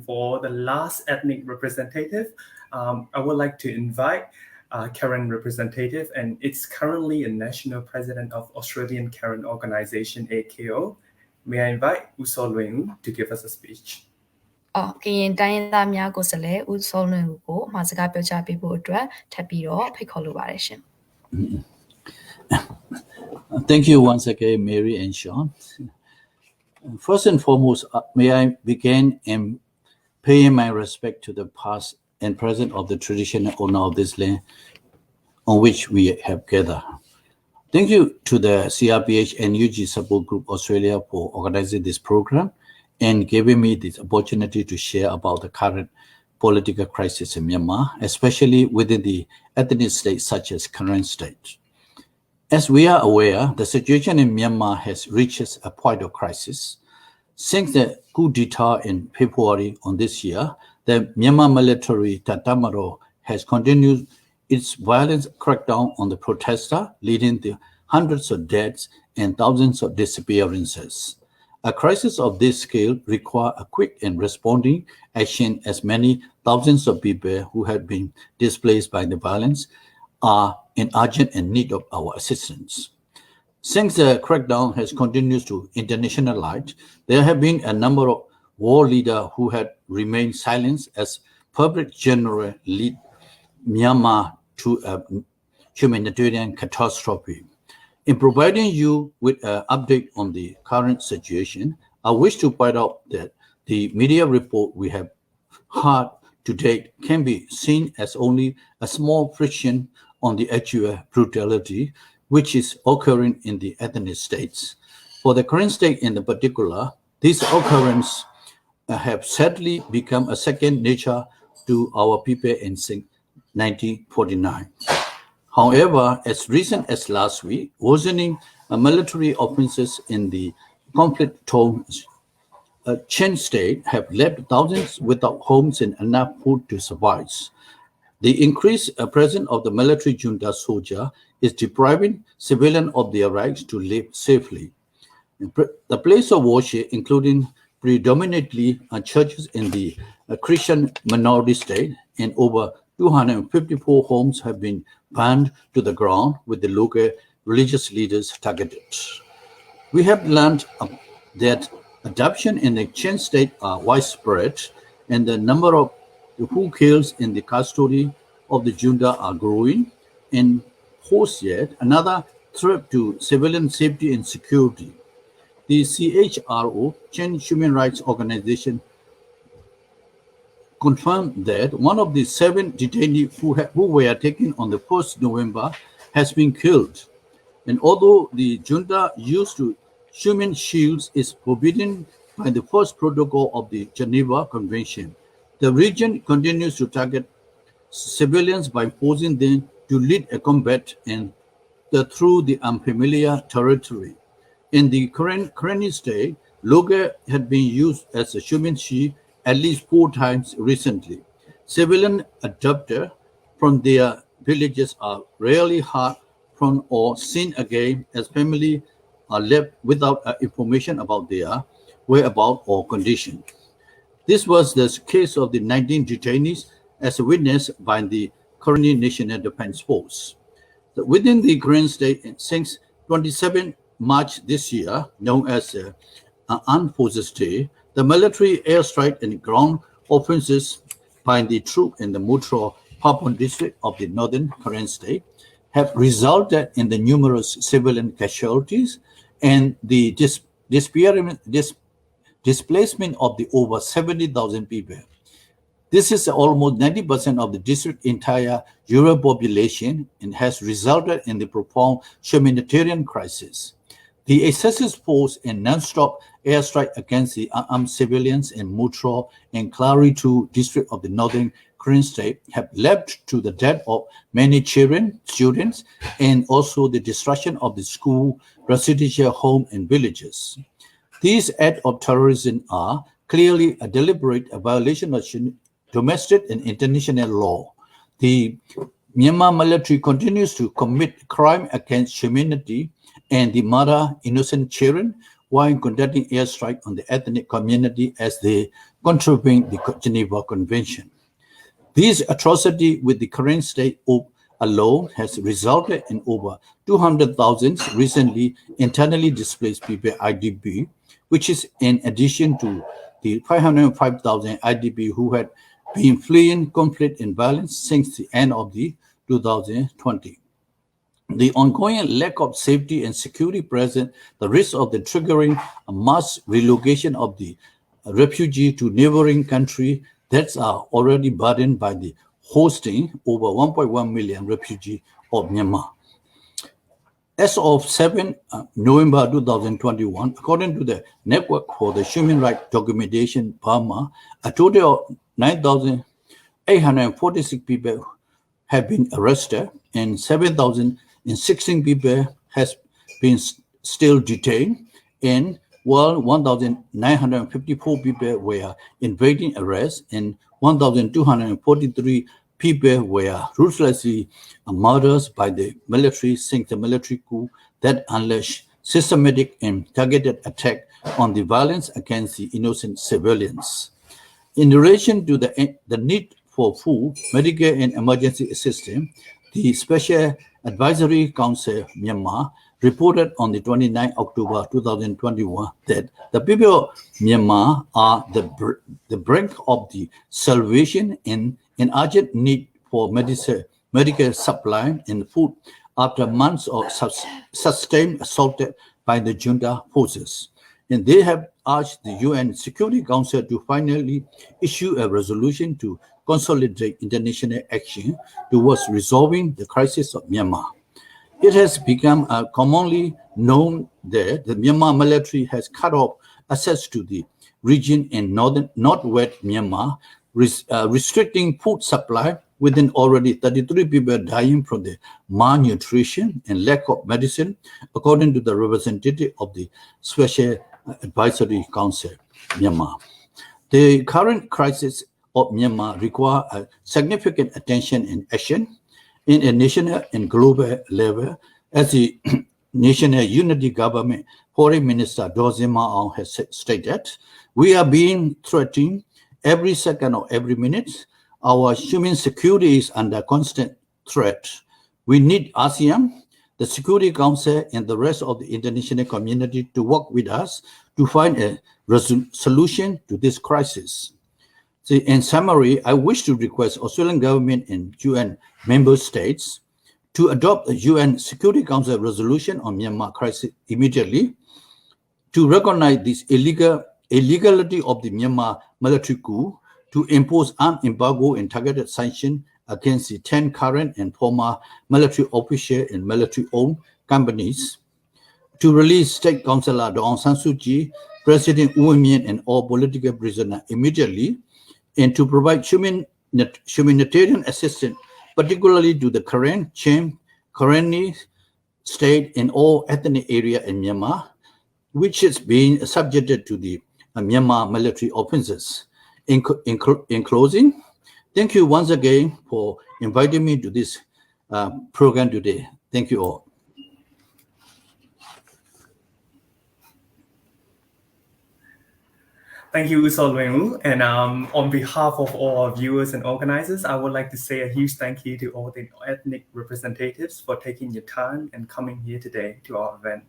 For the last ethnic representative, I would like to invite Karen representative, and it's currently a national president of Australian Karen organization AKO. May I invite Lwin Oo to give us a speech? ကရင်တိုင်းရင်းသားများကိုယ်စားလှယ်ဦးစောလွင်ဦးကိုမှာစကားပြောကြားပေးဖို့အတွက်ထပ်ပြီးတော့ဖိတ်ခေါ်လိုပါတယ်ရှင် Thank you once again, Mary and Sean. First and foremost, may I begin in paying my respect to the past and present of the traditional owner of this land on which we have gathered. Thank you to the CRPH-NUG Support Group Australia for organizing this program and giving me this opportunity to share about the current political crisis in Myanmar, especially within the ethnic states such as Karen State. As we are aware, the situation in Myanmar has reached a point of crisis. Since the coup d'etat in February on this year, the Myanmar military Tatamaro has continued its violent crackdown on the protester, leading to hundreds of deaths and thousands of disappearances. A crisis of this scale requires a quick and responding action, as many thousands of people who have been displaced by the violence are in urgent need of our assistance. Since the crackdown has continued to internationalize, there have been a number of war leaders who had remained silent as public general lead Myanmar to a humanitarian catastrophe. In providing you with an update on the current situation, I wish to point out that the media report we have heard to date can be seen as only a small fraction on the actual brutality which is occurring in the ethnic states. For the Karen state in particular, these occurrences have sadly become a second nature to our people since 1949. However, as recent as last week, worsening military offenses in the conflict-torn Chen state have left thousands without homes and enough food to survive. The increased presence of the military junta soldier is depriving civilians of their rights to live safely. The place of worship, including predominantly churches in the Christian minority state, and over 254 homes have been burned to the ground with the local religious leaders targeted. We have learned that adoption in the Chen state are widespread, and the number of who kills in the custody of the junta are growing, and pose yet another threat to civilian safety and security. The CHRO, Chen Human Rights Organization, confirmed that one of the 7 detainees who were taken on the 1st November has been killed. And although the junta use to human shields is forbidden by the first protocol of the Geneva Convention, the region continues to target civilians by forcing them to lead a combat through the unfamiliar territory. In the Karen state, Loga had been used as a human shield at least 4 times recently. Civilian adopted from their villages are rarely heard from or seen again, as families are left without information about their whereabouts or condition. This was the case of the 19 detainees as witnessed by the Karen National Defense Force. Within the Karen state, since 27 March this year, known as Armed Forces Day, the military airstrike and ground offenses by the troops in the Mutro Papon district of the northern Karen state have resulted in the numerous civilian casualties and the displacement of the over 70,000 people. This is almost 90% of the district's entire rural population and has resulted in the profound humanitarian crisis. The excessive force and non-stop airstrike against the armed civilians in Mutro and Clary 2 district of the northern Karen state have led to the death of many children, students, and also the destruction of the school, residential home, and villages. These acts of terrorism are clearly a deliberate violation of domestic and international law. The Myanmar military continues to commit crime against humanity and the murder innocent children while conducting airstrike on the ethnic community as they contravene the Geneva Convention. This atrocity with the current state alone has resulted in over 200,000 recently internally displaced people IDP, which is in addition to the 505,000 IDP who had been fleeing conflict and violence since the end of the 2020. The ongoing lack of safety and security present the risk of the triggering a mass relocation of the refugee to neighboring countries that are already burdened by the hosting over 1.1 million refugees of Myanmar. As of 7 November 2021, according to the Network for the Human Rights Documentation Burma, a total of 9,846 people have been arrested and 7,016 people has been still detained, and 1,954 people were evading arrest and 1,243 people were ruthlessly murdered by the military since the military coup that unleashed systematic and targeted attack on the violence against the innocent civilians. In relation to the need for food, medical and emergency assistance, the Special Advisory Council Myanmar reported on the 29th October 2021 that the people of Myanmar are the brink of the salvation and in urgent need for medical supply and food after months of sustained assault by the junta forces. And they have asked the UN Security Council to finally issue a resolution to consolidate international action towards resolving the crisis of Myanmar. It has become commonly known that the Myanmar military has cut off access to the region in northwest Myanmar, restricting food supply within already 33 people dying from the malnutrition and lack of medicine, according to the representative of the Special Advisory Council, Myanmar. The current crisis of Myanmar requires significant attention and action in a national and global level, as the National Unity Government Foreign Minister Dawzin Maung has stated. We are being threatened every second or every minute. Our human security is under constant threat. We need ASEAN, the Security Council, and the rest of the international community to work with us to find a solution to this crisis. So in summary, I wish to request Australian government and UN member states to adopt a UN Security Council resolution on Myanmar crisis immediately, to recognize this illegality of the Myanmar military coup, to impose armed embargo and targeted sanctions against the 10 current and former military officials and military-owned companies, to release State Councillor Daw Aung San Suu Kyi, President U Win Myint, and all political prisoners immediately, and to provide humanitarian assistance, particularly to the Karenni state and all ethnic area in Myanmar, which is being subjected to the Myanmar military offenses. In closing, thank you once again for inviting me to this program today. Thank you all. Thank you, Lwin Oo. And on behalf of all our viewers and organizers, I would like to say a huge thank you to all the ethnic representatives for taking your time and coming here today to our event.